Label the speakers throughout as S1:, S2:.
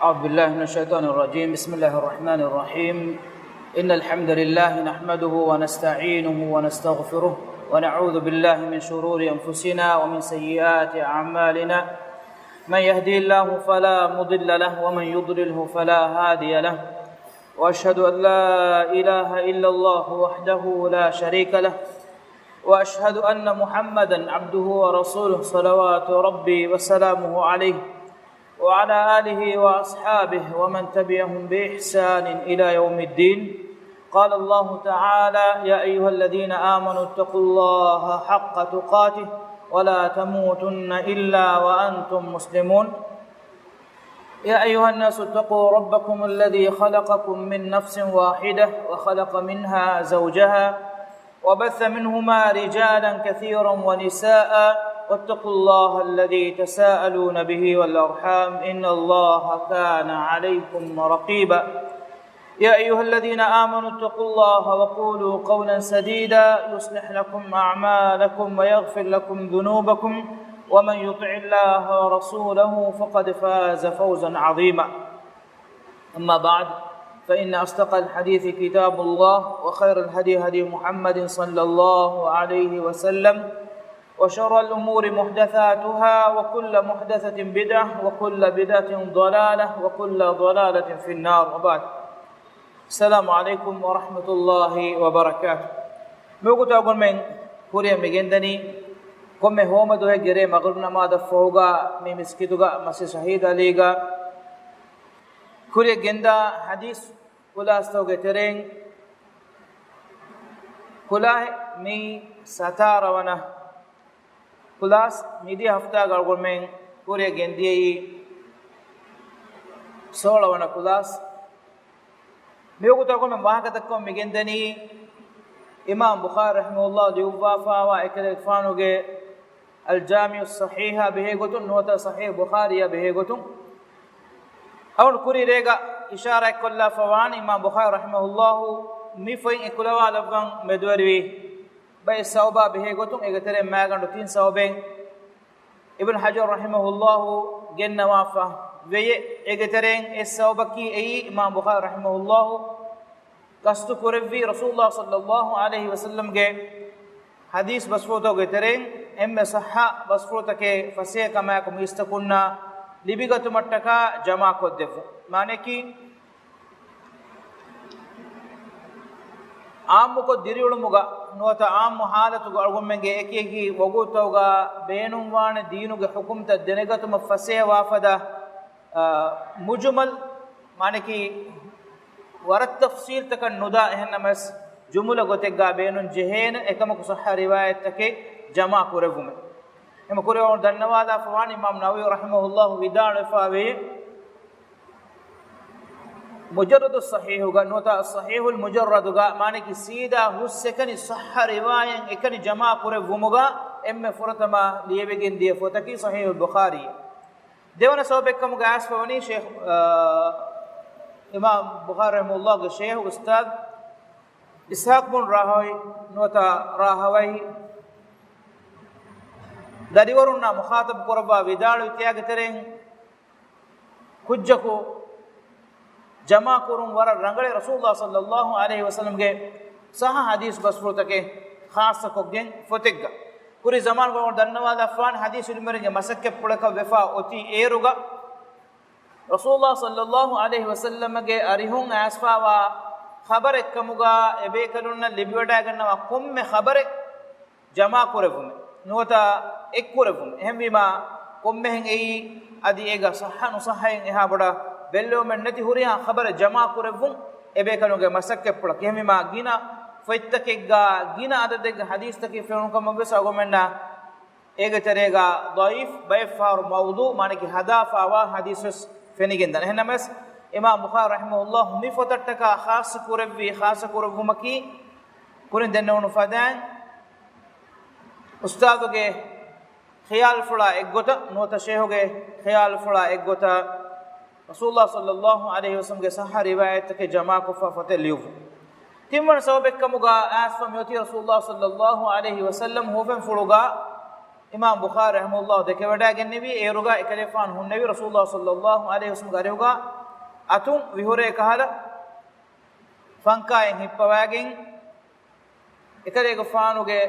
S1: أعوذ بالله من الشيطان الرجيم. بسم الله الرحمن الرحيم. إن الحمد لله نحمده ونستعينه ونستغفره ونعوذ بالله من شرور أنفسنا ومن سيئات أعمالنا. من يهدي الله فلا مضل له ومن يضلله فلا هادي له. وأشهد أن لا إله إلا الله وحده لا شريك له. وأشهد أن محمدا عبده ورسوله صلوات ربي وسلامه عليه وعلى آله وأصحابه ومن تبعهم بإحسان إلى يوم الدين. قال الله تعالى: يا أيها الذين آمنوا اتقوا الله حق تقاته ولا تموتن إلا وأنتم مسلمون. يا أيها الناس اتقوا ربكم الذي خلقكم من نفس واحدة وخلق منها زوجها وبث منهما رجالا كثيرا ونساء واتقوا الله الذي تساءلون به والأرحام إن الله كان عليكم رقيبا. يا أيها الذين آمنوا اتقوا الله وقولوا قولا سديدا يصلح لكم أعمالكم ويغفر لكم ذنوبكم ومن يطع الله ورسوله فقد فاز فوزا عظيما. أما بعد فإن أصدق الحديث كتاب الله وخير الهدي هدي محمد صلى الله عليه وسلم وشر الأمور محدثاتها وكل محدثة بدعة وكل بدعة ضلالة وكل ضلالة في النار. وبعد السلام عليكم ورحمة الله وبركاته. موجود أقول من كوريا مجندني كم هو مدوه جري مغرب نماذج فوقا مسكتوغا مسجد شهيد عليغا كوريا جندا حديث كلا استوجه ترين كلا مي ستار وانا كلاس ميدي هفتا أقول من كوريا جندي سولا وانا كلاس ميوكو تقول من واحد تكون مجندني إمام بخاري رحمه الله ليوفا وإكل فانوجي الجامع الصحيح بهيغتون نوتا صحيح بخاري بهيغتون أول كوري ريغا إشارة كلا فوان إمام بخاري رحمه الله ميفين إكلوا لفظان مدوري باي سوبا بهيغتون إغتري ماغان تين سوبين ابن حجر رحمه الله جن وافا وي إغترين السوبكي أي إمام بخاري رحمه الله قصد كورفي رسول الله صلى الله عليه وسلم جه حديث بسفوتو غترين ام صحة بسفوتك فسيه كما كم يستكنا لبيغت متكا جمع كدف معنی کی عام کو دیریول مگا نوتا عام حالت کو ارگمنگے ایکی وگوتوگا بینم وان دینو کے حکم ت دنگت مفسيه وافدا مجمل معنی کی ورت تفسير تك الندا هنمس جمله غتگا بينن جهين එකම صح روايه تك جمع كورغم එම කුරවන දන්නවාදා ෆවාන් ඉමාම් නවවි රහිමහුල්ලාහ් විදාන ෆාවේ මුජරදු සහීහ් ගන්නෝත සහීහුල් මුජරදු ගා මානේ කි සීදා හුස්සකනි සහ රිවායන් එකනි ජමා කුරවමුගා එම්මෙ ෆරතමා ලියවෙගෙන් දිය ෆොතකි සහීහුල් බුඛාරි දෙවන සෝබෙක්කම ගාස් ෆවනි ෂේඛ් إمام بخاري رحمه الله الشيخ أستاذ إسحاق بن راهوي نوتا راهوي داريورنا مخاطب قربا ودالو تياغ ترين حجكو جمع كورون ور رنگلي رسول الله صلى الله عليه وسلم کے صح حدیث بسفرت کے خاص کو گن فتگا پوری زمان کو دنوادا افان حدیث المرنگ مسک پڑک وفا اوتی ایروگا رسول الله صلى الله عليه وسلم کے اريهون اسفاوا خبر کمگا ابيکلن لبیوٹا گنوا کم میں خبر جمع کرفم نوتا ایک کرفم اهم بما کم میں ای ادی ایگا صحن صحین اها بڑا بلو من نتی ہوریا خبر جمع کرفم ابيکلن کے مسک پڑک اهم ما گینا فیتکگا گینا عدد حدیث تک فون کو مبس اگمنا ایگ تریگا ضعیف بیفار موضوع معنی کہ ہدف اوا حدیث فنيجندن هنمس إمام بخاري رحمه الله مفترتك خاص كوربي خاص كوربومكي كورن دنون فدان أستاذك خيال فلا إجوتا نوتا شيخك خيال فلا إجوتا رسول الله صلى الله عليه وسلم کے صحیح روایت کے جمع کو فتلیو تیمن سبب کمگا اسفم یوتی رسول الله صلى الله عليه وسلم هو فن فلوغا imam bukhari rahimahullah deke wada gennevi eruga ekalefan hunnevi rasulullah sallallahu alaihi wasallam garuga atun vihore kahala fankayen hippawagen ekalege faanuge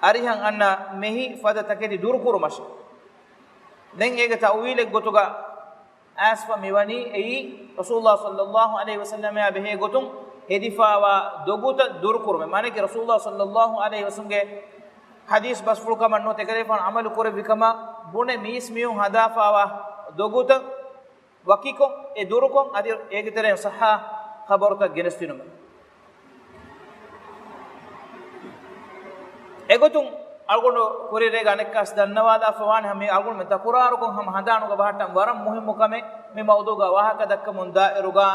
S1: arihan anna mehi fada takedi durkuru mash den ege tawile gotuga asfa miwani ei rasulullah sallallahu alaihi wasallam ya behe gotun hedifawa doguta durkuru mane ki rasulullah sallallahu alaihi wasallam ge hadis bas fulka manno tekalefan amal kore bikama bune mis miun hadafawa doguta wakiko e durukon adi ege tere sahha khabarta genestinu egotun algondo kurire ganekkas dannawada fawan hami algon me takuraru kon ham handanu ga bahatam waram muhimmu kame me mawduga wahaka dakkamun da'iruga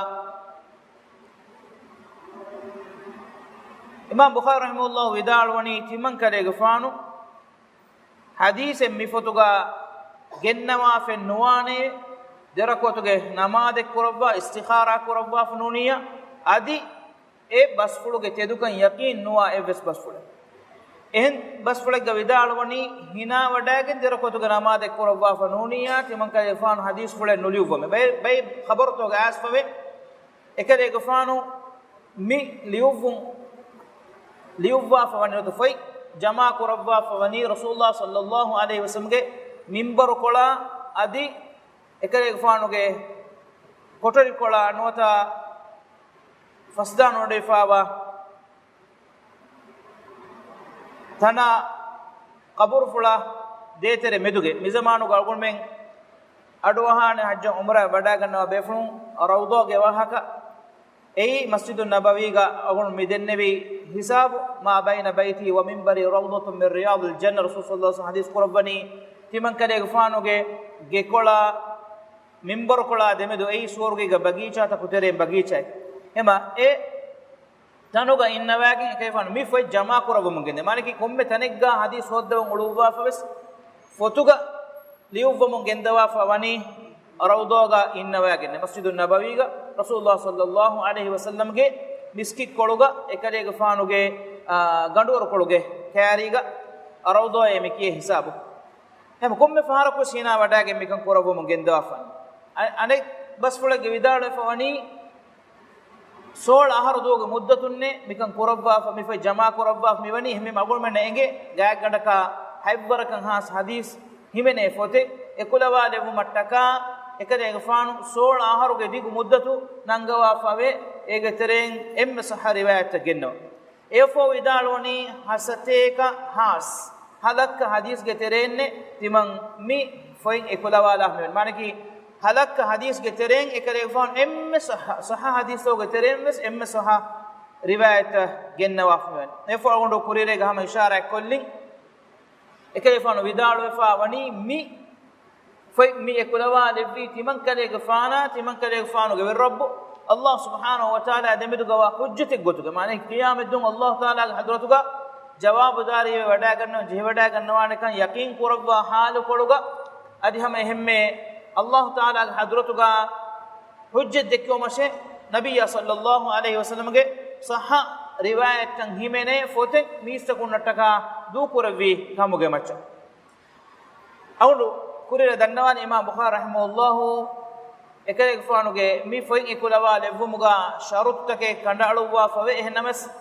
S1: imam bukhari rahimahullah widalwani timan kale gafanu hadise mi fotuga gennawa fe nuwane derakotuge namade kurabba istikhara kurabba fununiya adi e basfuluge tedukan yaqin nuwa e basfulu ehen basfulag vidalwani hina wadagen derakotuge namade kurabba fununiya timan kale gafanu hadis fule nuliuwame bay khabar to gas fave ekale gafanu mi liuwa fawani to foi jama kurabba fawani rasulullah sallallahu alaihi wasallam ge minbar kola adi ekale gfanuge kotori kola anota fasdan ode fawa tana qabur fula detere meduge mizamanu galgon men adwahane hajja umra wada ganna befunu rawdo ge wahaka ei masjidun nabawi ga agun midennevi hisab ma baina baiti wa minbari rawdatun min riyadil janna rasul sallallahu alaihi wasallam hadis qurabani timan kale gfanuge gekola minbar kola demedu ei sorge ga bagicha ta kutere bagicha ema e tanuga innawagi ekefan mi foi jama kurabum gende mane ki komme tanegga hadis hoddawun uluwa faves fotuga liuwum gendawa fawani rawdoga innawagi masjidun nabawi ga rasulullah sallallahu alaihi wasallam ge miski koluga ekale gfanuge ganduwar koluge kariga rawdo emiki hisabu hem komme fahara ko sina wadage mikan kurabum gendawa fan ane bas fulage vidale fawani sol ahar doga muddatunne mikan kurabba fa mi fa jama kurabba mi wani hime magol men enge gayak gandaka haibwarakan has hadis himene fote ekulawa levu mattaka ekade gfanu sol ahar ge digu muddatu nangawa fave ege tereng em sahha riwayat genno efo vidaloni hasateka has halakka hadis ge terenne timan mi foin ekulawa la mane ki halakka hadis ge tereng ekare fon em sahha hadis ge tereng mes em sahha riwayat genna wafmen efo gondo kurire ga hama ishara kolli ekare fon vidalo fa wani mi foi mi ekulawa levi timan kale ge fana timan kale ge fanu ge rabb allah subhanahu wa taala demidu ga hujjati gotuga mane qiyamah dun allah taala ge hadratuga jawab dari wada ganno je wada gannawane kan yaqeen kurabba halu koluga adi hama ehme Allah Taala hadratuga hujjat dekko mashe nabiyya sallallahu alaihi wasallam ge sahha riwayat tan himene fote mista kunnataka du kuravi kamuge macha awlu kurira dannawani imam bukhari rahimahullah ekare gfanuge mi foin ekulawa levumuga sharut take kandaluwa fave ehnamas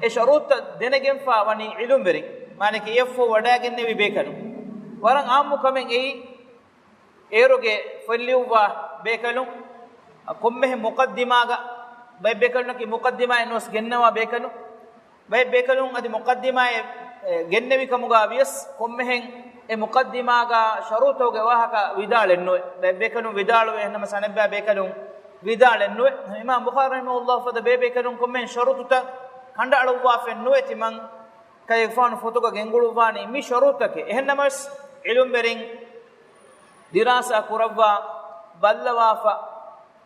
S1: e sharut denegen fa wani ilum beri mane ki yefo wadagen nevi bekanu waran ammu kamen ei eroge folliwa bekalum komme muqaddimaga bay bekalun ki muqaddima enos gennawa bekalu bay bekalun adi muqaddima gennevi kamuga vies komme hen e muqaddimaga sharutoge wahaka vidalenno bay bekalun vidalu ehnama sanabba bekalun vidalenno imam bukhari rahimahullah fada be bekalun komme sharututa kanda aluwa fenno etiman kayfan fotoga genguluwani mi sharutake ehnamas ilum berin dirasa kurabba ballawafa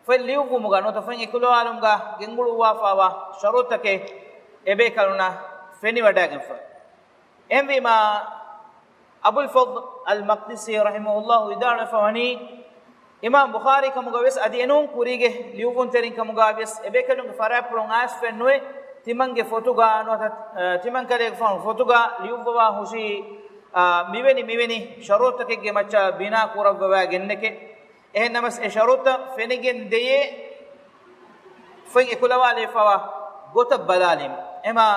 S1: falliugu muga no tafan ikulwalumga gengulu wafawa sharutake ebe kaluna feni wadagan fa emma abul fadl al maqdisi rahimahullah idana fawani imam bukhari kamuga wes adi enun kurige liugun terin kamuga wes ebe kalun farapulon as fenwe timange fotuga no timan kale fon fotuga liuwa husi මිවෙනි ෂරූතකෙගේ මච්චා බිනා කුරවවා ගෙන්නකේ එහෙනමස් ඒ ෂරූත ෆෙනිගෙන් දෙයේ ෆෙන් එකුලවාලේ ෆවා ගොත බලාලිම් එමා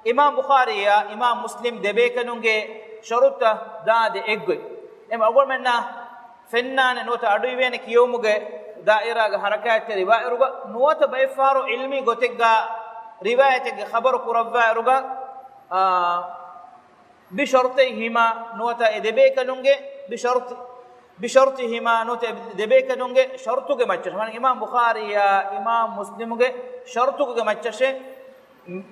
S1: ඉමාම් බුඛාරියා ඉමාම් මුස්ලිම් දෙබේකනුගේ ෂරූත දාදේ එග්ගොයි එමා ඔගොල් මෙන්නා ෆෙන්නානේ නොත අඩුයි වෙන කියෝමුගේ දායිරාගේ හරකායත් රිවායරුගා නොත බයිෆාරු ඉල්මි ගොතෙග්ගා රිවායතගේ خبر කුරවවා بشرطهما نوتا دبيكنونغي بشرطهما نوتا دبيكنونغي شرطوغي مچش مان امام بخاري يا امام مسلم گه شرطوغي مچش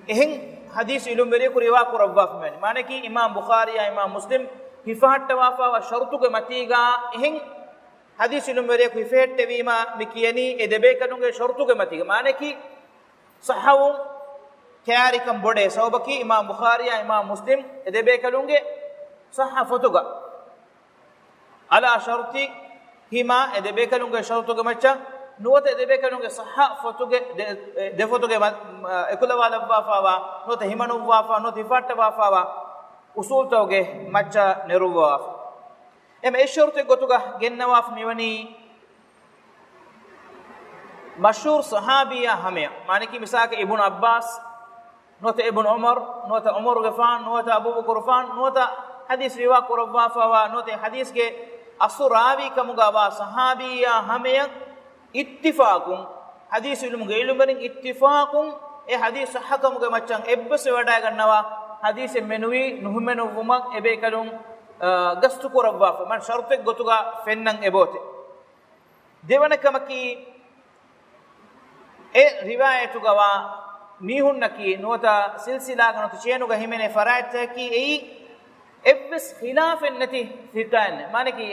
S1: එහෙන් හදීස් ඉලුම් බෙරිය කුරිවා කුරවවා ෆමනි মানে কি ইমাম বুখারী या ইমাম মুসলিম হিফাট ওয়াফা ව শর্তুගේ මතීගා එහෙන් හදීස් ඉලුම් බෙරිය කු හිෆෙට් වීමා මිකියනි එ දෙබේකනුගේ ಶರ್ತುගේ මතීගා মানে কি සහවු كاريكم بودي صوبكي امام بخاري امام مسلم ادبي كلونگه صحفتوغا على شرطي هما ادبي كلونگه شرطوغا مچا نوت ادبي كلونگه صحفتوغه دفتوغه اكلا والا وافاوا نوت هيمنو وافا نوت فات وافاوا اصول توغه مچا نيروا ام اي شرط گوتوغا گنواف ميوني مشهور صحابيا هميا معنی کی مثال کہ ابن عباس نوت ابن عمر نوت عمر غفان نوت ابو بکر غفان نوت حدیث روا قربا فوا نوت حدیث کے اسراوی کمگوا صحابیہ ہمیں اتفاق حدیث علم گیلمرین اتفاق اے حدیث حکم کے مچن ابس وڈا گنوا حدیث منوی نہمنو ومک ابے کلم گست قربا من شرط گتگا فنن ابوت دیون کمکی اے روایت گوا میہن کی نوتا سلسلہ گنو چینو گہمنے فرائت کی ای ابس خلاف النتی ثقان معنی کہ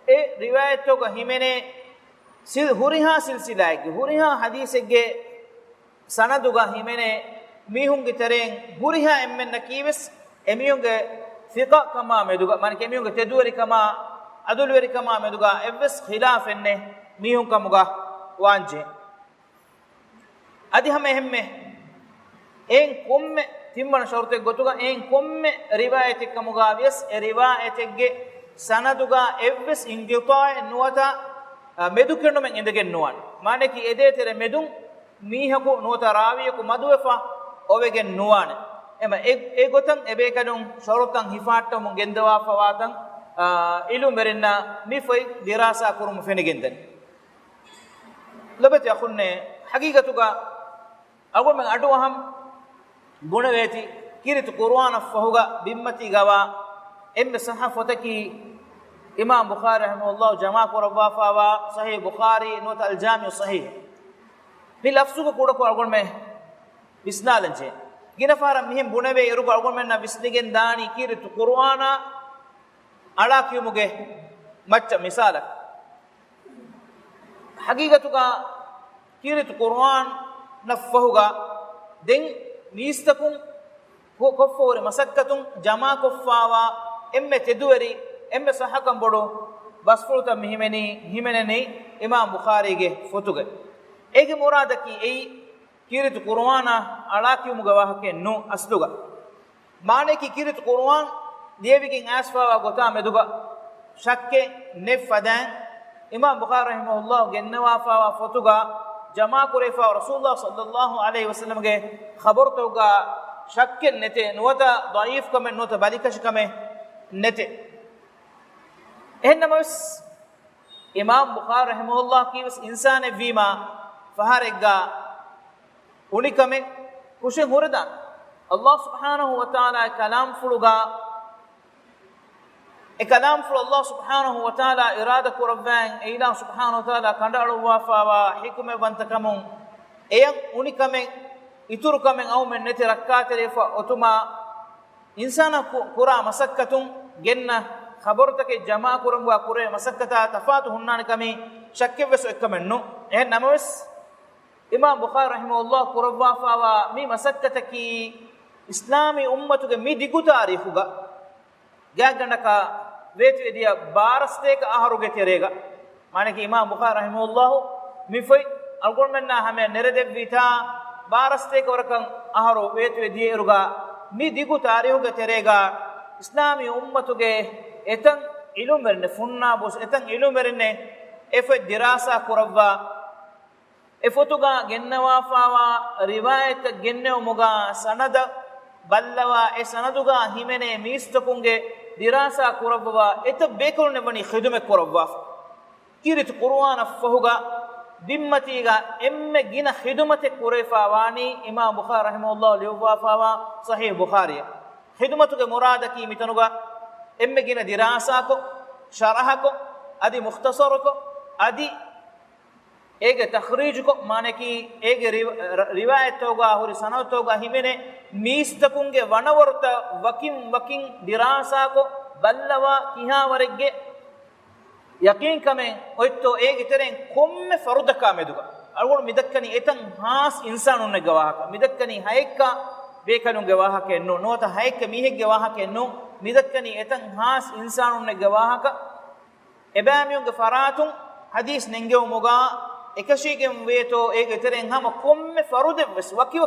S1: اے روایت تو گہمنے ہریہا سلسلہ ہے ہریہا حدیث گے سند گہمنے میہن کی تریں ہریہا امن نکیوس امیوں گے ثقہ کما مدوگا معنی کہ امیوں گے تدوری کما عدل کما مدوگا ابس خلاف ان میہن کا مگا وانجے ادی ہمیں ہمیں این قم تیمن شرط گتوگا این قم روایت کمگاویس روایت گے سندگا ایوس انقطاع نوتا මෙදු කරනු මෙන් ඉඳගෙන නුවන් মানে কি එදේ තෙර මෙදුන් මීහකු නොත රාවියකු මදුවෆා ඔවෙගෙන් නුවාන එම ඒ ගොතන් එබේ කනුන් ෂරතන් හිෆාට්ට මුන් ගෙන්දවා ෆවාතන් ඉලු මෙරෙන්න මිෆයි දිරාසා කුරුම ෆෙනගෙන්දන් ලබත යඛුන්නේ හකීකතුගා අගොල් මෙන් අඩුවහම් ගුණ වේති කිරිතු කුර්ආන ෆහුගා බිම්මති ගවා එම්ම සහෆතකි امام بخاري رحمه الله جماع قربا فوا صحيح بخاري نوت الجامع صحيح بي لفظو کو کوڑ کو اگون میں بسنالن چے گنفار مہم بونوے یرو کو اگون میں نا بسنگن دانی کیرت قرآن اڑا کیومگے مچ مثال حقیقت کا کیرت قرآن نفہوگا دین نیستکم کوفور مسکتم جماع کفاوا ام تدوری ام صحکم بڑو بس فلتا مہمنی ہمننی امام بخاری کے فتوگے ایک مراد کی ای کیرت قرآن اڑاکیوم گواہ کے نو اسلوگا معنی کی کیرت قرآن دیوی کی اسفا گوتا مدوگا شک نفدان امام بخاری رحمہ اللہ گنوافا فتوگا جمع کریفا رسول اللہ صلی اللہ علیہ وسلم کے خبر توگا شک نتے نوتا ضعیف کمیں نوتا بالیکش کمیں نتے එහෙන්නමස් ඉමාම් බුඛාරි රහිමහුල්ලාහ් කීවස් ඉන්සාන වීමා ෆහරෙග්ගා උනිකමෙ කුෂෙ හොරදා අල්ලාහ් සුබ්හානහු වතාලා කලාම් ෆුලුගා ඒ කලාම් ෆුල අල්ලාහ් සුබ්හානහු වතාලා ඉරාදා කුරබ්බන් ඊලා සුබ්හානහු වතාලා කඬාළු වාෆාවා හිකුමෙ වන්තකමුන් එයන් උනිකමෙ ඉතුරුකමෙන් අවුමෙන් නැති රක්කාතරේ ඔතුමා ඉන්සාන කුරා මසක්කතුන් ගෙන්න خبر تک جمع کرم وا کرے مسکتا تفات ہنان کمی شک وس اکمنو اے نموس امام بخاری رحمہ اللہ قروا فوا می مسکت کی اسلامی امت کے می دیگو تاریخ گا گاگنکا ویت ودیا بارستے کا اہرو گے تیرے گا معنی کہ امام بخاری رحمہ اللہ می فئی الگون مننا ہمیں نردے ویتا بارستے کا ورکن اہرو ویت ودیا رگا می دیگو تاریخ گے تیرے گا islami ummatuge etan ilumerne funna bos etan ilumerne efe dirasa kurawwa efotuga gennawa fawa riwayat gennew muga sanada ballawa e sanaduga himene miistakunge dirasa kurawwa eta bekolne bani khidume kurawwa kirit qur'ana fahuga dimmatiga emme gina khidumate kurefa wani imam bukhari rahimahullah liwa fawa sahih bukhari khidumatuge murada ki mitanuga emme gina dirasa ko sharah ko adi mukhtasar ko adi ege takhrij ko mane ki ege riwayat hoga hori sanad hoga himene miistakunge wanawarta wakin dirasa ko ballawa kiha waregge yaqeen kame oyto ege teren komme farudaka meduga algon midakkani etan has insanunne gawahaka midakkani hayekka bekanunge wahaka enno nota hayekka mihegge wahaka enno midakkani etan has insanunne gawahaka ebamiyunge faratun hadis nenge umuga ekashigem veto ege teren hama komme farude bes waki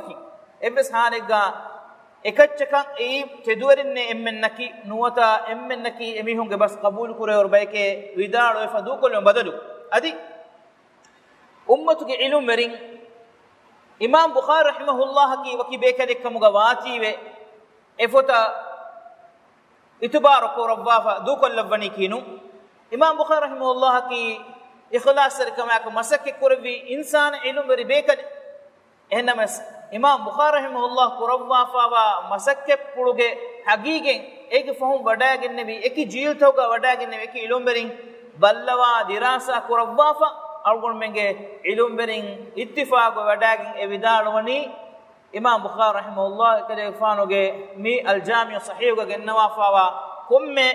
S1: ebbes hanega ekachchakan ei teduwerinne emmennaki nuwata emmennaki emihunge bas qabul kure or bayke widaalo e fadu kolon badalu adi ummatuge ilum merin imam bukhari rahimahullah ki waki bekade kamuga watiwe efota itubar ko rabbafa du kollabani kinu imam bukhari rahimahullah ki ikhlas ser kama ko masak kurbi insan ilum beri bekade ehnamas imam bukhari rahimahullah kurawwa fawa masakke puluge hagigen ege fahum wadagen nebi eki jil toga wadagen nebi eki ilumberin ballawa dirasa kurawwa fa algon menge ilumberin ittifaq wadagen e vidalwani imam bukhari rahimahullah kale fanoge mi al jami' sahih ga gennawa fawa komme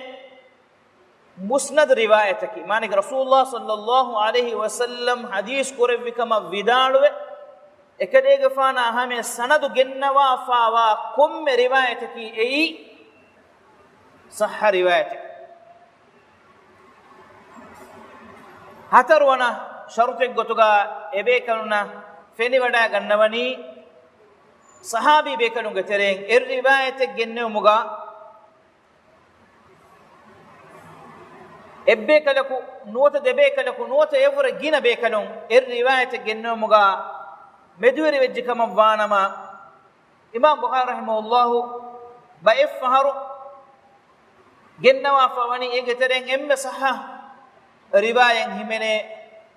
S1: musnad riwayataki mane rasulullah sallallahu alaihi wasallam hadith kurawwi kama vidalwe ekadege fana hame sanadu gennawa fawa komme riwayataki ei sahha riwayat hatarwana sharutek gotuga ebe kanuna feni wada gannawani sahabi be kanunga tereng er riwayat gennew muga ebbe kalaku nuwata debe kalaku nuwata evre gina be kanun er riwayat gennew muga medweri wejji kama vanama imam bukhari rahimahullah baif faharu gennawa fawani ege tereng emme sahha riwayan himene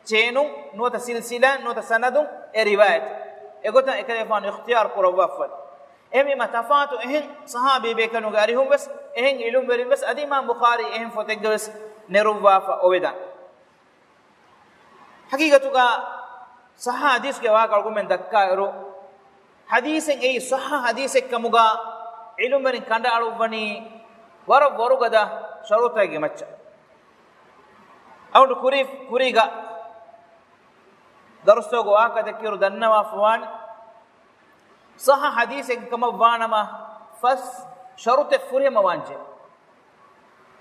S1: chenu nota silsila nota sanadun e riwayat egota ekale fan ikhtiyar kurawafal emi matafatu ehen sahabi be kanu gari hum bas ehen ilum beri bas adi imam bukhari ehen fotegos neruwafa ovedan hakikatuga sahha hadis ke wa argument dakka ero hadisen ei sahha hadise kamuga ilumerin kanda alubani waru gada sharuta ge macca awdu kuriga darusto go aka takiru dannawa fwan sahha hadise kama wanama fas sharuta furima wanje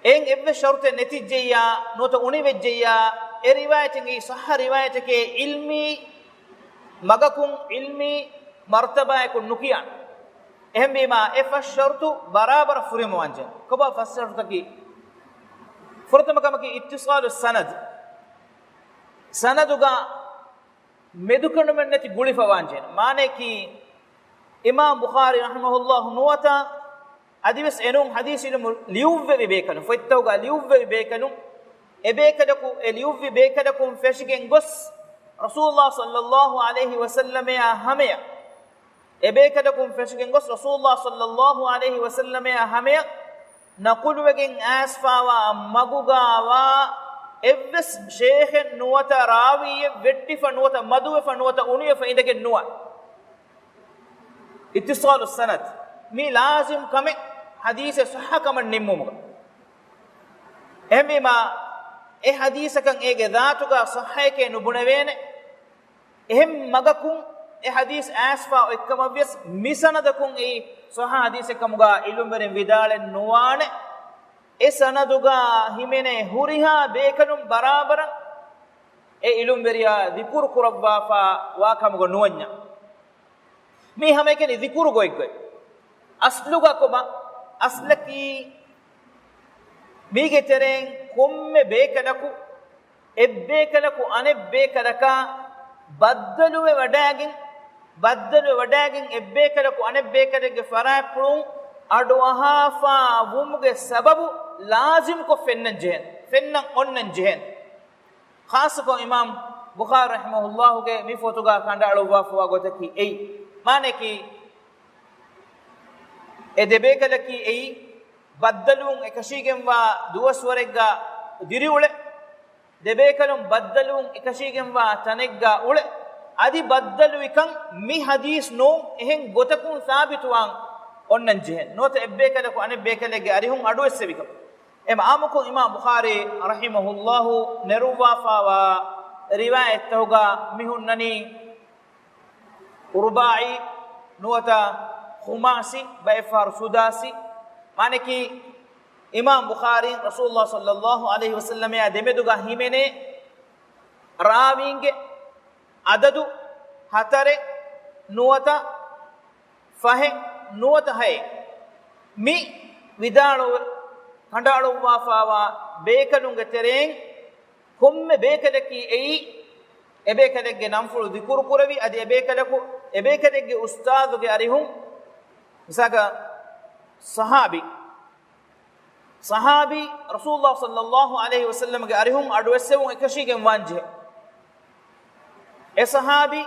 S1: en ebbe sharuta netijjeya nota univejjeya e riwayatin ei sahha riwayatake ilmi magakun ilmi martaba ekun nukiyan ehem bima efas shartu barabar furim wanje koba fas shartaki furtamakam ki ittisal sanad sanaduga medukanu men neti gulifa wanje mane ki imam bukhari rahimahullah nuwata adives enun hadis ilmu liuve bekanu foittawga liuve bekanu ebekadaku eliuvi bekadaku feshigen gos rasulullah sallallahu alaihi wasallam ya hamya ebekadaku feshigen gos rasulullah sallallahu alaihi wasallam ya hamya naqulwegen asfawa magugawa evves sheikh nuwata rawiye vettifa nuwata madufa nuwata unifa indegen nuwa ittisal sanad mi lazim kame hadith sahha kaman nimmumuga ehmima e hadisakan ege dhatuga sahhayke nubunawene ehem magakun e hadis asfa ekkamavs misanadakun e sahha hadisakamuga ilumberen vidalen nuwane e sanaduga himene huriha bekanum barabara e ilumberiya dhikru kurabbafa wa kamuga nuwanya mi hamekeni dhikru goygoy asluga koba aslaki mige tereng komme bekalaku ebbekalaku anebbekadaka baddaluwe wadagen ebbekalaku anebbekadege farapulun adwahafa wumuge sababu lazim ko fennan onnan jehen khas ko imam bukhari rahimahullah ge mi fotuga kandalu wafa gotaki ei mane ki edebekadaki ei baddalun ekashigen wa duwaswarega diriule debekalum baddalun ekashigen wa tanegga ule adi baddalu ikan mi hadis no ehen gotakun sabituwan onnan jehen nota ebbekalaku anebbekалеге arihun adu essevika em amuko imam bukhari rahimahullah neruwa fawa riwayat tawga mihunnani urba'i nuwata khumasi baifar sudasi maneki imam bukhari rasulullah sallallahu alaihi wasallam ya demeduga himene raawinge adadu hatare nuwata fahe nuwata hay mi vidalo kandalu wafawa bekalunge tereng komme bekalaki ei ebekadege namfulu dikuru kuravi adi ebekadege ustaduge arihun misaga sahabi rasulullah sallallahu alaihi wasallam ge arihun adwessevun ekashigen wanje e sahabi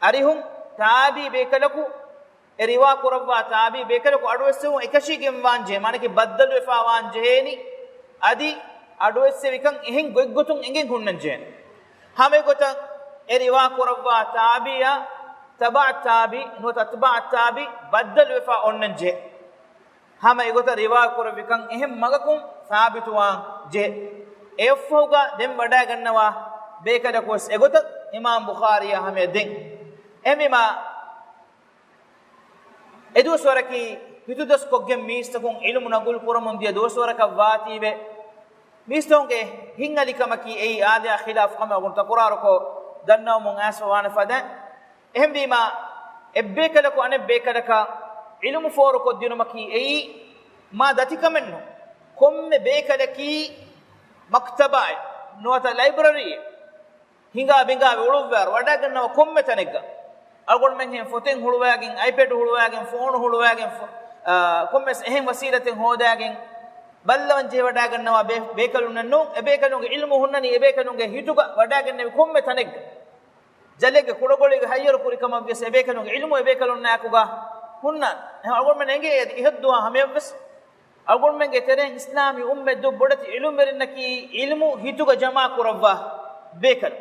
S1: arihun tabi bekalaku eriwa kurawwa tabi bekalaku adwessevun ekashigen wanje manaki baddalu efa wanje ni adi adwessevikan ehin goggotun engen hunnan jen hame gota eriwa kurawwa tabiya taba tabi no tatba tabi baddalu efa onnan je hama igota riwa kuravikan ehem magakun sabituwan je efoga dem wada gannawa bekada kos egota imam bukhari hame den emima edu swaraki pitudas koggem mistakun ilmu nagul kuramun dia do swaraka watibe mistonge hingali kamaki ei aada khilaf kama gun taqrar ko dannaw mun aswana fada ehem bima ebbekada ko anebbekada ka ilmu foru ko dinumaki ei ma datikamenno komme bekadaki maktaba nota library hinga binga uluvvar wada gannaw komme tanegga algon men hen foten huluwagen ipad huluwagen phone huluwagen komme ehem wasilaten hodagen ballawan je wada gannaw bekalunanno ebekalunge ilmu hunnani ebekalunge hituga wada gannaw komme tanegga jalege kurogolige hayyar kurikama wes ebekalunge ilmu ebekalunna akuga hunnan algon men enge ihadduwa hamevs algon men ge tereng islami umme do bodati ilmu merinnaki ilmu hituga jama kurawwa bekal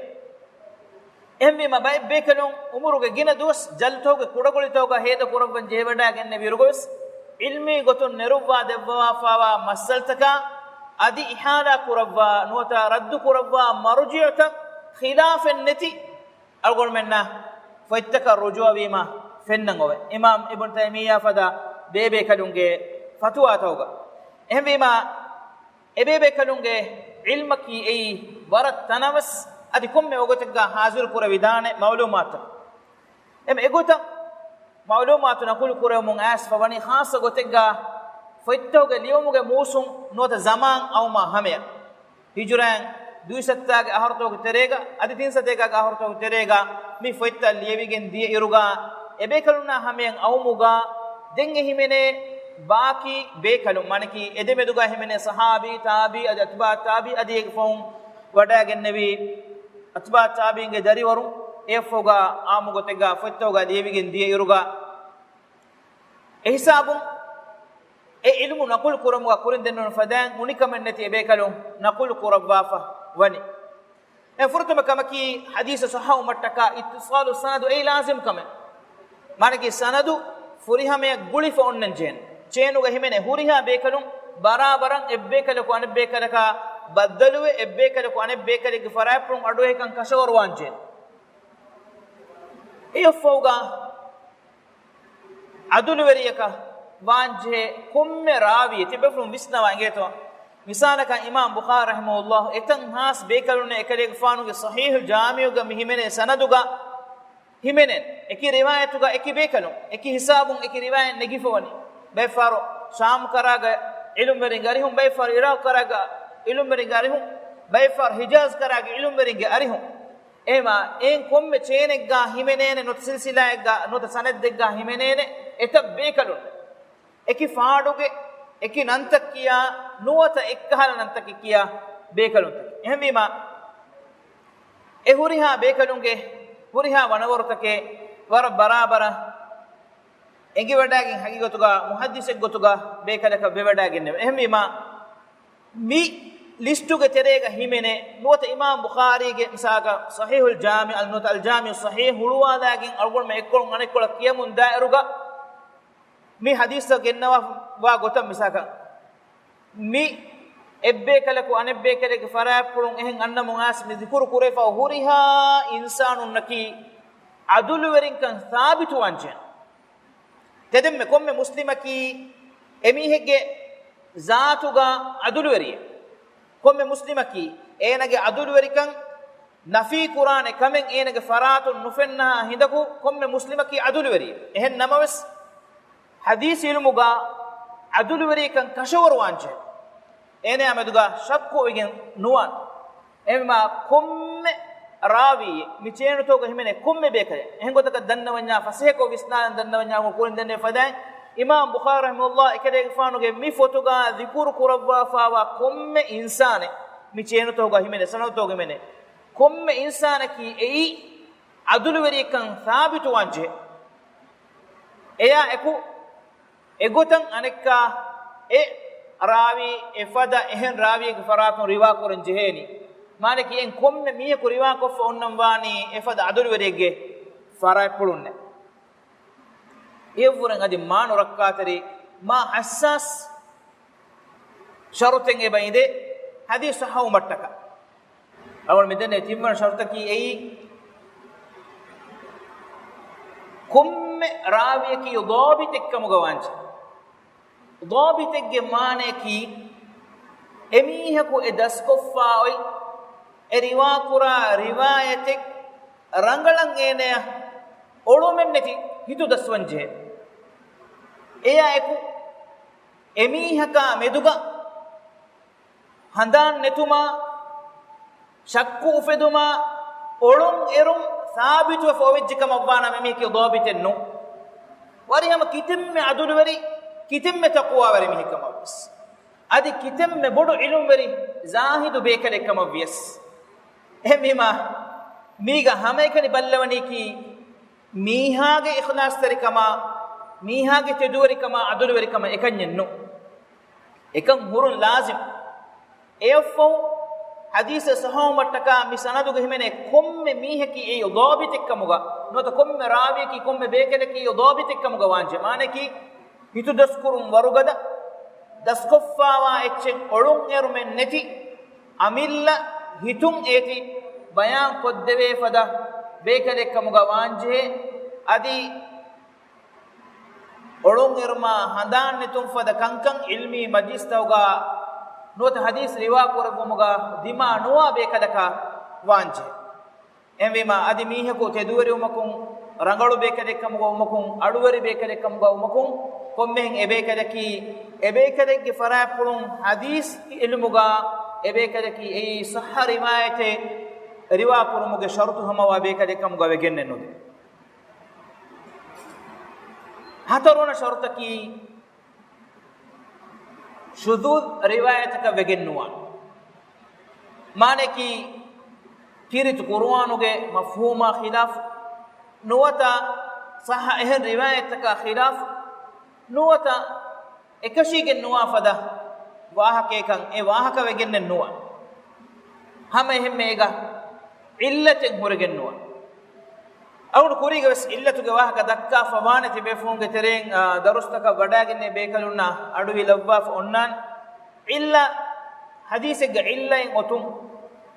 S1: emmi mabay bekalun umuruge gina dus jaltoge kurogolitoga heda kurawwan je wada ganne virugos ilmi gotun neruwa devwa fawa masaltaka adi ihala kurawwa nota raddu kurawwa marji'ata khilafan nati algon menna faittaka rujwa bima fennangowe imam ibn taymiya fada bebe kalunge fatwa tawga ehbima ebebe kalunge ilmaki ei warat tanawas adi komme ogotega hazir kura vidane malumat em egota malumat nakul kura mun as fawani khas gotega faittoge liyomuge musum nota zaman awma hamya hijran duisattage ahartoge terega adi tinsatega ahartoge terega mi faitta liyevigen die iruga ebekaluna hamen awmuga denge himene baki bekalu manaki edemeduga himene sahabi tabi atba tabi adi fon wada gennevi atba tabi nge dariwaru efoga amugotega fottoga devigen die iruga ehsabun e ilmu naqul kuramuga kurindennon fadan unikamennati ebekalu naqul kurabwafa wani e furtuma kamaki hadith sahaw mattaka ittisalu sanadu ay lazim kamen manaki sanadu furihame gulifo onnan jen cheenuga himene huriha bekalum barabaran ebbekalaku anebbekalaka baddaluwe ebbekalaku anebbekalege farapun aduhe kan kashawar wanje eyofauga adulweriyaka wanje komme rawi tibefum visnawa ngeto misalaka imam bukhari rahimahullah etan has bekalune ekalege faanuge sahih jamiuga mihimene sanaduga himenen eki riwayatuga eki bekalum eki hisabun eki riwayat negifoni befaro sham karaga ilum berin arihum bayfar iraq karaga ilum berin arihum bayfar hijaz karaga ilum berin arihum ema en komme chenegga himenene not silsilaegga not saneddegga himenene eta bekalun eki faaduge eki nantakkiya nuwata ekkahala nantakkiya bekalun ehmima ehuriha bekalunge huriha wanawortake war barabara engi wadagin hagigotuga muhaddisek gotuga bekalaka bewadagen ehmima mi listuge terega himene nuwata imam bukhari ge misaga sahihul jami al jami sahih hulwadagin algon me ekkol anekol kiyamun dairuga mi hadisa gennawa wa gotam misaga mi ebbe kalaku anebbe kaleke farapulun ehen annamun asmi zikuru kurefa huriha insanun naki adulu werin kan thabitu anje tedemme komme muslimaki emihege zaatuga adulu weriye komme muslimaki enage adulu werikan nafi qur'ane kamen enage faratun nufenna hindaku komme muslimaki adulu weriye ehen namaves hadis ilmuga adulu werikan kashawru anje ene ameduga shakku igen nuwan emma komme rawi michenu to himene komme bekale hengotaka dannawanya faseko visnan dannawanya ko kurin danne fadan imam bukhari rahimahullah ikade fanuge mi fotoga dhikuru kurabwa fawa komme insane michenu to himene sanu to himene komme insane ki ei adulu weri kan thabitu wanje eya eku egotan anekka e rawi efada ehen rawi ke faratun riwa koren jeheni mane ki en komme miye ko riwa ko onnam wani efada adul werege faray pulunne yewuren adi manu rakkatari ma hassas sharuten e bayinde hadith sahaw mattaka awal medene timman shartaki ei komme rawi ki yudabit ekkamu gawanje ضابطك معنی کی امیہ کو ادسکفا اوئی ریوا کرا روایتک رنگلنگ اینے اوڑو من نتی ہتو دسونجے ایا ایکو امیہ کا میدوگا ہندان نتوما شکو افدوما اوڑن ایرم ثابت و فوجکم ابوانا ممی کی ضابط نو واری ہم کتم میں عدل وری كتم تقوى وري مه كمابس ادي كتم بدو علم وري زاهد بكله كمابيس اهميما ميغا هميكني بلوني كي ميهاගේ اخلاص تركما ميهاගේ تدوري كما عدل وري كما اكنينو اكن هورن لازم ايفو حديث صحيح متكا مي سندو گهمنه كم ميهكي اي ضابط كمغا نوت كم راوي كي كم بكله كي ضابط كمغا وانجه معنی كي hitu daskurum warugada daskoffawa echen olun erumen neti amilla hitun eti bayan koddeve fada bekade kamuga wanje adi olun erma handan netum fada kankan ilmi majistawga not hadis riwa koramuga dima nuwa bekadaka wanje envema adi mihe ko teduri umakun rangalu bekade kamuga umakun aduwari bekade kamuga umakun kommen ebekadeki farapulun hadis ilmuga ebekadeki ei sahha riwayate riwa purumuge shartu hama wa bekadekam ga wegenne node hatarona shartaki shudud riwayataka wegennuwa mane ki kirit qur'anuge mafhuma khilaf nuwata sahha eh riwayataka khilaf nuwata ekashigen nuwa fada wahake kan e wahaka wegenne nuwa hama ehmega illaten huregen nuwa awun kuriga wes illatuge wahaka dakka fawanati befunge tereng darustaka wadagenne bekalunna aduwi lawwaf onnan illa hadisega illain otum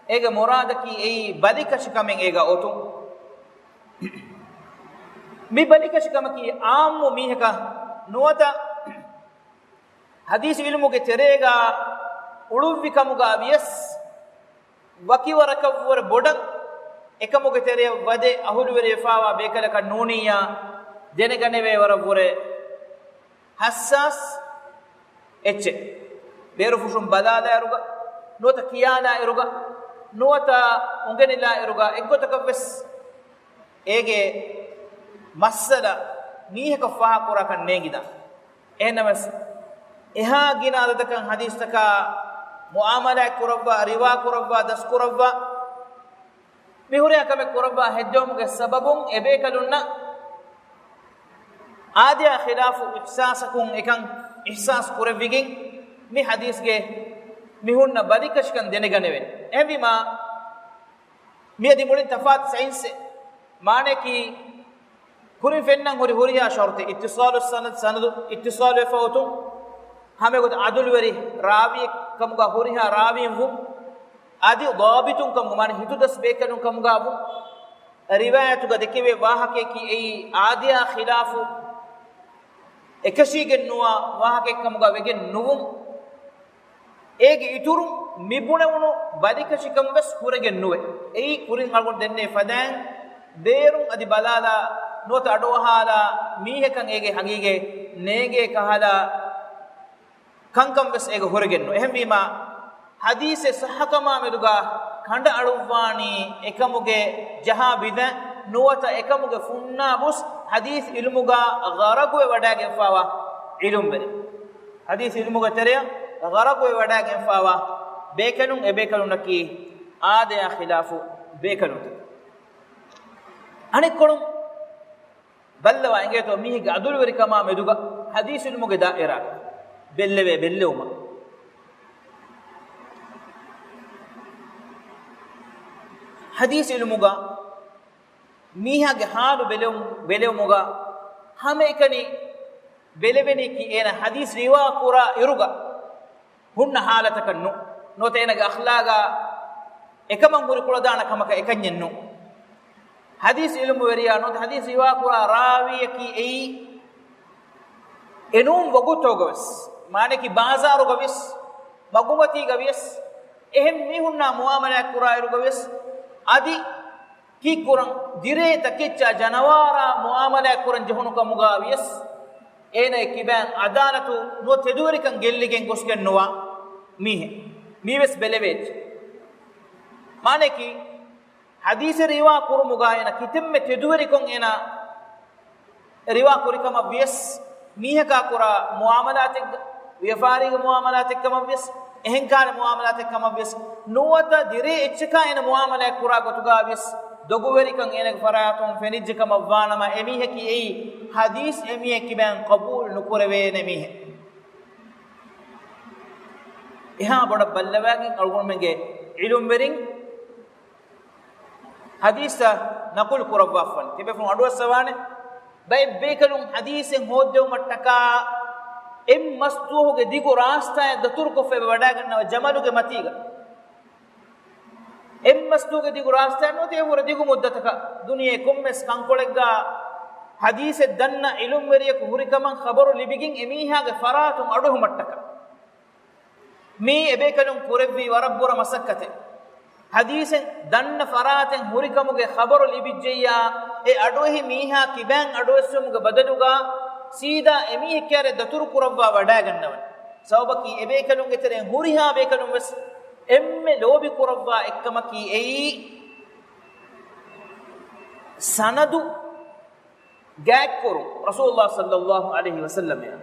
S1: ega muradaki ei badikashikamen ega otum mi badikashikamaki ammu miheka nuwata hadis ilmuge terega uluvvikamuga vies wakiwarakawwar bodak ekamuge tere wade ahuluvere fawa bekalaka nuniya deneganeve waravure hassas etche beru fushum balala eruga nuwata kiyala eruga nuwata ungenila eruga eggotakavves ege masala miheka faha kurakan negida enamas eha ginadatakan hadis taka muamala kurabba riwa kurabba das kurabba mihuri akame kurabba heddomuge sababun ebe kalunna ආදියා ඛිලාෆු ඉහ්සාසකුන් එකන් ඉහ්සාස් කුරෙවිගින් මේ හදීස්ගේ මිහුන්න බදිකෂකන් දෙනගනෙවෙන් එවිමා මියදි මුලින් තෆාත් සයින්ස් මානෙකි කුරින් ෆෙන්නන් හොරි හොරියා ෂර්ති ඉත්තිසාලු සනද් සනදු ඉත්තිසාලු ෆෞතු හැමෙගොත අදුල් වෙරි රාවි කමුගා හොරියා රාවියන් වු ආදි දාබිතුන් කමු මාන හිතුදස් බේකනුන් කමුගා වු රිවායතුග දෙකේ වාහකේ කි ඒ ආදියා ඛිලාෆු එකශීගෙන් නුවා වාහකෙක්කමුගා වෙගෙන් නුවුම් ඒගේ ඉතුරු මිබුණවුණු බදිකශිකම් වෙස් කුරගෙන් නුවේ ඒ කුරින් අල්ගොන් දෙන්නේ ෆදෑන් දේරුම් අදි බලාලා නොත අඩෝහාලා මීහෙකන් ඒගේ හගීගේ නේගේ කහලා කංකම් වෙස් ඒක හොරගෙන් නුවේ එහෙම වීම හදීසේ සහකමා මෙදුගා කණ්ඩ අඩුවානි එකමුගේ ජහා බිද නුවත එකමුගේ ෆුන්නා බුස් hadis ilmuga garagu wadaage fawa ilum beri hadis ilmuga teriya garagu wadaage fawa bekanun e bekanun naki aadaya khilafu bekanun anik kolum ballawa ingeto mihi adul weri kama meduga hadis ilmuga daira bellewuma hadis ilmuga මීහාගේ හාලු බෙලෙමුගා හැම එකනි බෙලෙවෙනි කි එන හදීස් රිවා කුරා ඉරුගා හුන්න හාලතකන්නු නොතේනගේ අඛලාගා එකමන් හුරි කුල දාන කමක එකඤ්ඤන්නු හදීස් ඉල්මු වෙරියා නොත හදීස් රිවා කුරා රාවිය කි එයි එනුම් වගුතෝගවස් මානකි බාසාරු ගවිස් මගුමති ගවිස් එහෙම් මිහුන්නා මුආමලා කුරා ඉරුගවස් আদি ki kurang dire takicca janawara muamala kurang jehunu kamugawies ena kiban adalatu no tedurikan gelligen gosgen nowa mihes belevet mane ki hadise riwa kurumuga ena kitemme tedurikon ena riwa kurikam abies miheka kura muamalatik wiyafariga muamalatik kam abies ehenkar muamalatik kam abies nuwata dire echka ena muamala kura gotuga abies doguwerikan enek faraatun fenijjikam avvanama emihe ki ei hadis emihe ki ban qabul nukurave nemihe eha boda ballawagin algon menge ilum berin hadisa naqul kurawafan tibe fun adu sawane bay bekalum hadisen hoddew mattaka em masduhoge digu rasta datur ko fe wada gannawa jamaluge matiga එම්මස්තුගේ දිගු රාස්තයන්ෝ තේ වර දිගු මුද්දතක දුනියේ කොම්මස් කංකොලෙග්ගා හදීස් දන්න ඉලුම් වෙරියක හුරිකමන් ખબරු ලිබිගින් එමීහාගේ ෆරාතුම් අඩුහු මට්ටක මේ එබේකලුම් කුරෙව්වි වරබ්බුර මසක්කතේ හදීස් දන්න ෆරාතෙන් හුරිකමුගේ ખબරු ලිබිජ්ජියා ඒ අඩුෙහි මීහා කිබෑන් අඩුස්සුමුගේ බදලුගා සීදා එමීහ කියරේ දතුරු කුරව්වා වඩා ගන්නවන සවබකි එබේකලුම් ගෙතරෙන් හුරිහා බේකලුම් වස් emme lobi kurawwa ekkamaki ei sanadu gaak koru rasulullah sallallahu alaihi wasallam ya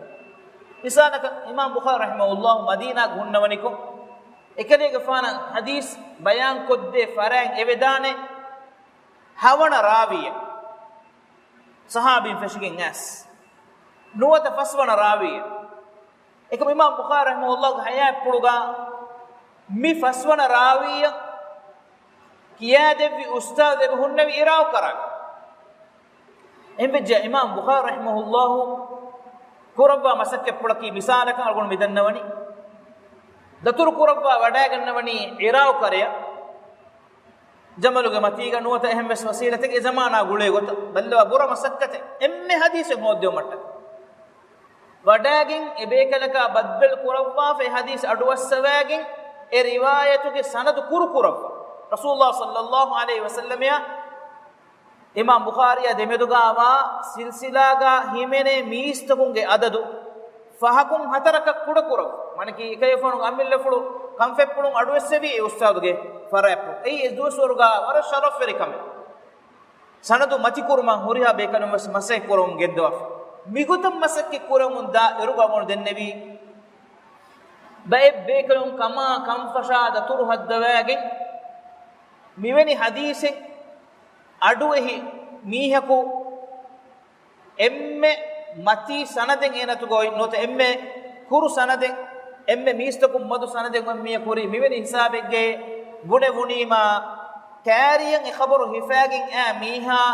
S1: misalaka imam bukhari rahimahullah madina gunnawanikum ekalege fana hadis bayan kodde farang evedane hawana rawiya sahabin fashigen as nuwata faswana rawiya ekam imam bukhari rahimahullah haya puluga mi faswana rawiya kiyadevi ustad ev hunnavi iraw karak embejja imam bukhari rahimahullah kurabba masakke pulaki misalaka algon midannawani datur kurabba wada gannawani iraw karya jamaluge matiga nuwata ehem wes wasilate e zamana gule gota balwa bura masakkate emme hadise hoddew matta wadagen ebekalaka baddal kurabba fe hadis aduwassawagin e riwayatuge sanad kurkurabba rasulullah sallallahu alaihi wasallam ya imam bukhari ya demedugawa silsilaga himene miistakunge adadu ಫಹಕುಂ ಹತರಕ ಕುಡ ಕುರವು మనకి ಕೈಫನು ಅಮ್ಮಿಲ್ಲಫುಳು ಕಂಫೆಪ್ಪುಳು ಅಡುವೆಸ್ಸೆವಿ ಉಸ್ತಾದುಗೆ ಫರಯಪ್ಪು ಐ ದೂಸುರುಗ ವರ ಶರಫ್ ವೆರಿಕಮೆ ಸನದು ಮತಿಕುರ್ಮ ಹುರಿಹಾ ಬೇಕನು ಮಸೆ ಕುರಂ ಗೆದ್ದವ ಮಿಗುತಂ ಮಸಕ್ಕೆ ಕುರಮುಂದ ಇರುಗಮುಳು ದೆನ್ನೆವಿ ಬೈ ಬೇಕನು ಕಮ ಕಂಫಶಾದ ತುರು ಹದ್ದವಾಗೆ මිවෙනි හදීසෙන් අඩුවෙහි මීහකු එම්මෙ මති සනදෙන් එනතු ගොයි නොත එම්මෙ කුරු සනදෙන් එම්මෙ මීස්තකු මදු සනදෙන් මිය කුරි මිවෙනි හිසාබෙගේ ගුණ වුණීමා කෑරියන් එඛබරු හිෆාගෙන් ඈ මීහා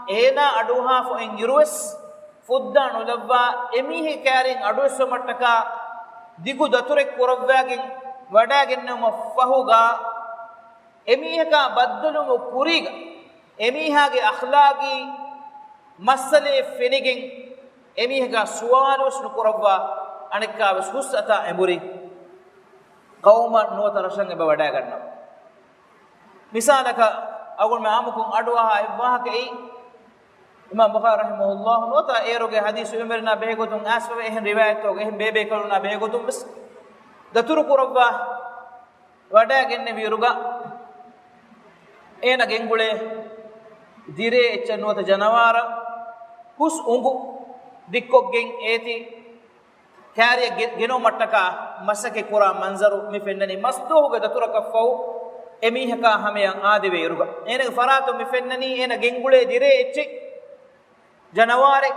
S1: ඒනා අඩුහා ෆොෙන් යුරුස් ෆුද්දා නොලබ්වා එමීහි කෑරියන් අඩුස් මට්ටකා දිගු දතුරෙක් කුරව්වාගෙන් වඩාගෙන්නම ෆහුගා එමීහකා බද්දලුමු කුරිග එමීහාගේ අඛලාගී මස්සලේ ෆෙනිගෙන් එමීහකා සුවාලුස් නුකරවා අනිකා විසුස්සත එඹුරි කවුම නෝතරෂන් එබ වඩා ගන්නවා මිසාලක අගොල් මාමුකුන් අඩුවා ඉබ්වාහකේ ඉමාම් බුඛාරි රහිමහුල්ලාහ් නෝත ඒරෝගේ හදීස් උමරනා බෙහෙගොතුන් ආස්ව එහෙන් රිවායත් ඔගේ එහෙන් බේබේ කරුණා බෙහෙගොතුන් බස් දතුරු කුරවා වඩා ගෙන්නේ විරුගා ඒන ගෙන්ගුලේ දිරේ එච්චනුවත ජනවාර කුස් උඟු දික්කොක්ගෙන් ඒති කෑරිය ගෙනෝ මට්ටකා මසකේ කුරා මන්සරු මි ෆෙන්නනි මස්දෝහුගේ දතුරකෆව් එමීහකා හැමයන් ආදෙවේ ඉරුග ඒන ෆරාතු මි ෆෙන්නනි ඒන ගෙන්ගුලේ දිරේ එච්චි ජනවාරේ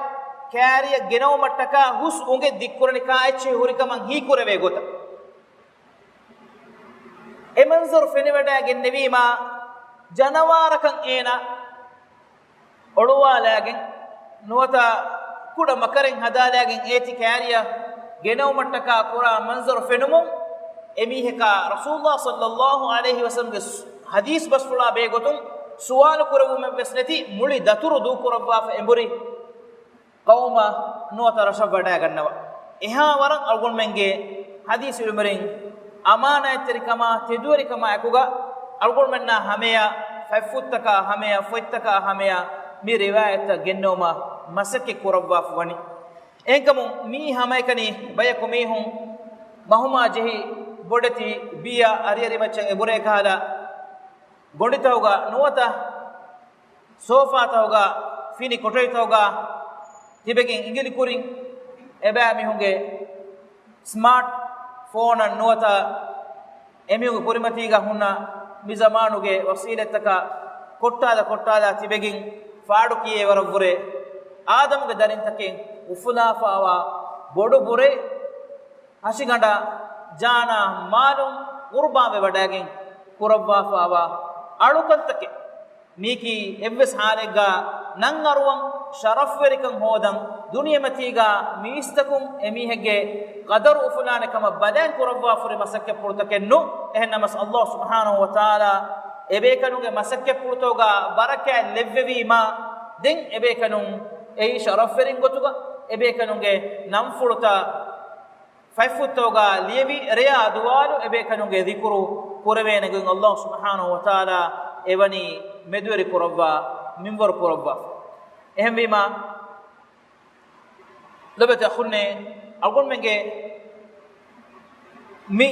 S1: කෑරිය ගෙනෝ මට්ටකා හුස් උඟේ දික්කුරනිකා එච්චි හුරිකමන් හී කුරවේ ගොත එ මන්සරු ෆෙනිවඩා ගෙන්නවීමා ජනවාරකන් ඒන ඔළුවාලාගෙන් නුවත කුඩ මකරෙන් හදාලාගෙන් ඒති කෑරිය ගෙනව මට්ටකා කුරා මන්සරු ෆෙනුමු එමීහකා රසූලුල්ලාහ් සල්ලල්ලාහු අලයිහි වසල්ලම්ගේ හදීස් බස්ෆුලා බේගොතුන් සුවාල කුරවුම වෙස්නති මුලි දතුරු දූ කුරවා එඹුරි කවුම නුවත රස වඩා ගන්නවා එහා වරන් අල්ගොන්මෙන්ගේ හදීස් උමරින් අමානයිතරිකම තෙදුවරිකම අකුගා අල්ගොල් මෙන්න හැමයා ෆයිෆුත්තක හැමයා ෆොයිත්තක හැමයා මේ රිවායත ගෙන්නෝම මසකේ කුරවා වනි එංකම මී හැමයිකනි බයක මීහුන් මහුමා ජෙහි බොඩති බියා අරියරි මච්චන් එබුරේ කාලා ගොඩිතවගා නුවත සෝෆාතවගා ෆිනි කොටයිතවගා තිබෙකින් ඉංගලි කුරින් එබෑ මිහුන්ගේ ස්මාර්ට් ෆෝන් නුවත එමිහුගේ කුරිමතිගා හුන්නා mi zamanuge wasiletaka kottaada tibegin faadu kiye warabure adamuge darintaken ufulafawa bodu bure ashiganda jana malum urbawe wadagen kurabwafawa alukantake miki evves halega nan aruwan sharaf werikan hodan duniyamatiga miistakum emihege qadar ufulane kama badan kurabwa fure masakke purtakennu ehnamas Allah subhanahu wa taala ebekanuge masakke purtoga baraka levvevima den ebekanun ei sharaf werin gotuga ebekanuge nam furta faifutoga lievi reya duwalu ebekanuge dhikru kurwenegen Allah subhanahu wa taala evani medweri kurabwa minwar kurabwa ehmima lobete khunne algon menge mi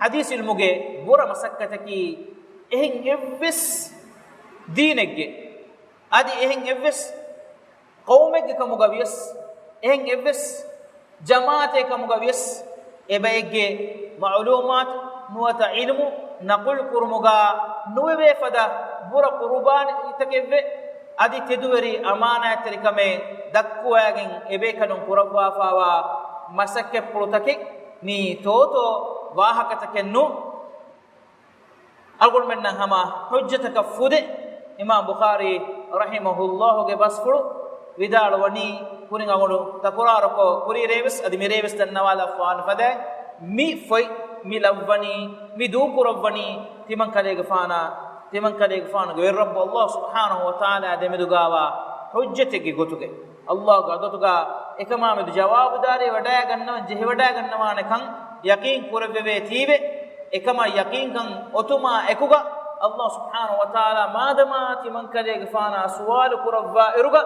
S1: hadis ilmuge bora masakkataki ehin evves deenegge adi ehin evves qawmegge kamuga vies ehin evves jamaate kamuga vies ebayegge ma'lumat nuwata ilmu naqul kurmuga nuwe fada bora qurban itakeve adi teduweri amaanayatarikame dakkuwagen ebekanun kurabwafawa masakke pulutake ni toto wahakatakennu algon menna hama hujjataka fude imam bukhari rahimahullah ge basfulu vidalwani kurin agonu takurarako kuri revis adi merevis dannawala fan fada mi foi mi lavwani mi du kurabwani timan kalege fana ge rabb Allah subhanahu wa taala demedugawa hujjatege gotuge Allah gadotuga ekama medu jawab dare wada gannawa jehi wada gannawa nekan yaqeen kurabwe tibe ekama yaqeen kan otuma ekuga Allah subhanahu wa taala madama timan kalege fana suwal kurabwa iruga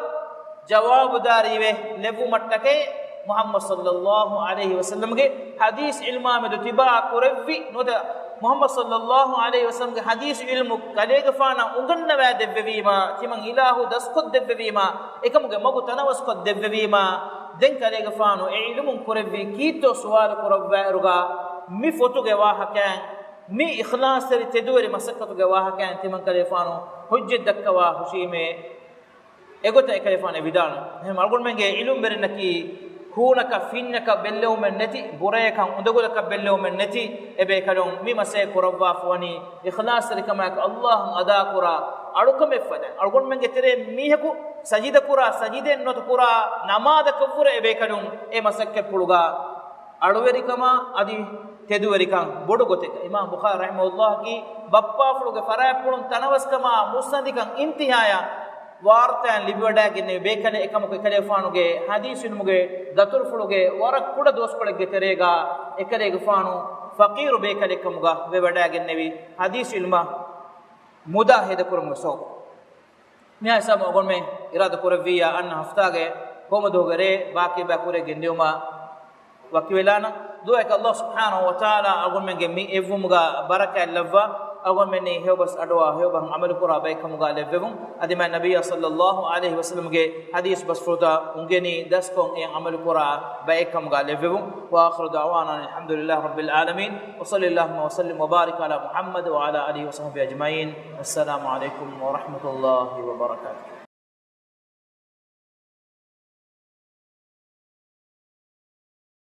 S1: jawab dare we lebu mattake Muhammad ಸಲ್ಲಲ್ಲಾಹು ಅಲೈಹಿ ವಸಲ್ಲಂಗೆ ಹದೀಸ್ ಇಲ್ಮಾಮೆದು ತಿಬಾ ಕುರವ್ವಿ ನೋದ ಮುಹಮ್ಮದ್ ಸಲ್ಲಲ್ಲಾಹು ಅಲೈಹಿ ವಸಲ್ಲಂಗೆ ಹದೀಸ್ ಇಲ್ಮು ಕಲೆಗೆ ಫಾನ ಉಗನ್ನವ ದೆವ್ವೆವೀಮ ತಿಮಂ ಇಲಾಹು ದಸ್ಕೊದ್ ದೆವ್ವೆವೀಮ ಏಕಮುಗೆ ಮಗು ತನವಸ್ಕೊದ್ ದೆವ್ವೆವೀಮ ದೆನ್ ಕಲೆಗೆ ಫಾನು ಎ ಇಲ್ಮು ಕುರವ್ವಿ ಕೀತೋ ಸುವಾಲ ಕುರವ್ವರುಗ ಮಿ ಫೋಟುಗೆ ವಾಹಕಂ ಮಿ ಇಖ್ಲಾಸ್ ತರಿ ತೆದುವರಿ ಮಸಕ್ಕತುಗೆ ವಾಹಕಂ ತಿಮಂ ಕಲೆ ಫಾನು ಹುಜ್ಜೆ ದಕ್ಕವ ಹುಶೀಮೆ ಎಗೊತ್ತ ಎಕಲೆಫಾನೆ ವಿಧಾನ ಹೆ ಮಲ್ಗೊಂಡ್ ಮೆಂಗೆ ಇಲುಂ ಬೆರಿನಕಿ ಕೂನಕ ಫಿನ್ನಕ ಬೆಲ್ಲೆವು ಮೆನ್ ನೆತಿ ಬುರಯಕ ಉಂದಗುಲಕ ಬೆಲ್ಲೆವು ಮೆನ್ ನೆತಿ ಎಬೆ ಕಲೊಂ ಮಿ ಮಸೆ ಕುರವ್ವಾ ಫವನಿ ಇಖ್ಲಾಸ್ ತರಿ ಕಮಕ ಅಲ್ಲಾಹ್ ಅದಾ ಕುರ ಅಳುಕಮೆ ಫದ ಅಳ್ಗೊಂಡ್ ಮೆಂಗೆ ತೆರೆ ಮೀಹಕು ಸಜಿದ ಕುರ ಸಜಿದೆ ನೊತ ಕುರ ನಮಾದ ಕವ್ವುರ ಎಬೆ ಕಲೊಂ ಎ ಮಸಕ್ಕೆ ಪುಳುಗ ಅಳುವೆರಿಕಮ ಅದಿ ತೆದುವರಿಕಂ ಬೊಡು ಗೊತೆಕ ಇಮಾಮ್ ಬುಖಾರಿ ರಹಿಮಹುಲ್ಲಾಹ್ ಕಿ ಬಪ್ಪಾ ಫುಳುಗೆ ಫರಾಯ ಪುಳುಂ ತನವಸ್ಕಮ ಮುಸ್ನದಿಕಂ ಇಂತಿಹಾಯ ವಾರ್ತಾನ್ ಲಿಬಿವಡಾಗಿನ್ನೆ ಬೇಕನೆ ಏಕಮುಖ ಕಲೆಫಾನುಗೆ ಹದೀಸಿನುಗೆ ದತುರ್ಫುಳುಗೆ ವರ ಕೂಡ ದೋಸ್ಕೊಳಗೆ ತೆರೆಗ ಎಕರೆಗೆ ಫಾನು ಫಕೀರು ಬೇಕನೆ ಕಮುಗ ಬೆವಡಾಗಿನ್ನೆವಿ ಹದೀಸ್ ಇಲ್ಮ ಮುದಾ ಹೆದ ಕುರುಮು ಸೋ ನ್ಯಾಯ ಸಮ ಒಗೊಮ್ಮೆ ಇರಾದ ಕುರವಿಯ ಅನ್ನ ಹಫ್ತಾಗೆ ಹೋಮದೋಗರೆ ಬಾಕಿ ಬಾಕುರೆ ಗೆಂದೆವುಮ ವಕಿವೆಲಾನ ದುಯಕ ಅಲ್ಲಾಹ್ ಸುಬ್ಹಾನಹು ವ ತಆಲಾ ಒಗೊಮ್ಮೆಗೆ ಮಿ ಎವ್ವುಮುಗ ಬರಕ ಲವ್ವ أول مني هوبس أدوا هوبهم عمل كرا بيكم قال لفهم هذا ما النبي صلى الله عليه وسلم جه حديث بس فروتا ونجني دسكم إيه عمل كرا بيكم قال لفهم وآخر دعوانا الحمد لله رب العالمين وصلى اللهم وسلم وبارك على محمد وعلى آله وصحبه أجمعين السلام عليكم ورحمة الله وبركاته.